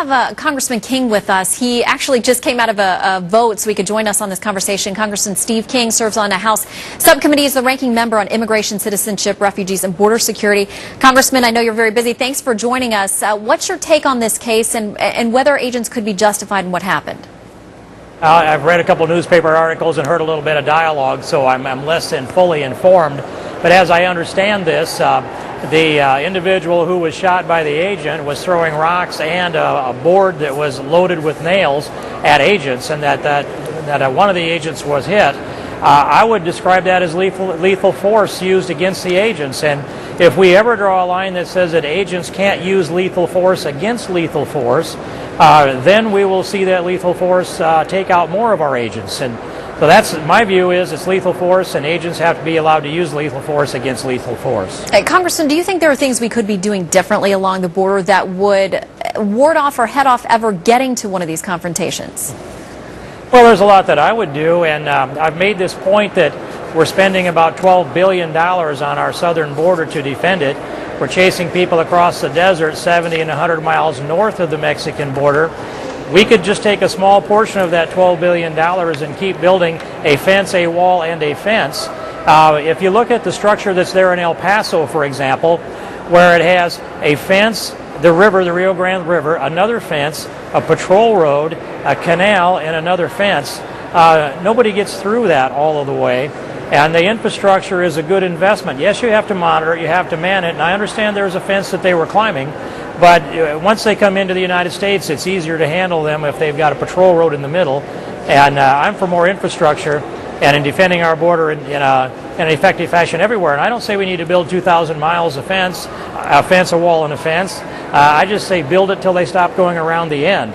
have Congressman King with us. He actually just came out of a vote so he could join us on this conversation. Congressman Steve King serves on a House subcommittee as the ranking member on immigration, citizenship, refugees, and border security. Congressman, I know you're very busy. Thanks for joining us. What's your take on this case and whether agents could be justified in what happened? I've read a couple newspaper articles and heard a little bit of dialogue, so I'm less than fully informed. But as I understand this, the individual who was shot by the agent was throwing rocks and a board that was loaded with nails at agents, and that one of the agents was hit. I would describe that as lethal force used against the agents. And if we ever draw a line that says that agents can't use lethal force against lethal force, then we will see that lethal force take out more of our agents. And so that's my view, is it's lethal force, and agents have to be allowed to use lethal force against lethal force. Congressman, do you think there are things we could be doing differently along the border that would ward off or head off ever getting to one of these confrontations? Well, there's a lot that I would do, and I've made this point that we're spending about $12 billion on our southern border to defend it. We're chasing people across the desert 70 and 100 miles north of the Mexican border. We could just take a small portion of that $12 billion and keep building a fence, a wall, and a fence. If you look at the structure that's there in El Paso, for example, where it has a fence, the river, the Rio Grande River, another fence, a patrol road, a canal, and another fence, nobody gets through that all of the way. And the infrastructure is a good investment. Yes, you have to monitor it, you have to man it, and I understand there's a fence that they were climbing, but once they come into the United States, it's easier to handle them if they've got a patrol road in the middle. And I'm for more infrastructure and in defending our border in an effective fashion everywhere. And I don't say we need to build 2,000 miles of fence, a wall, and a fence. I just say build it till they stop going around the end.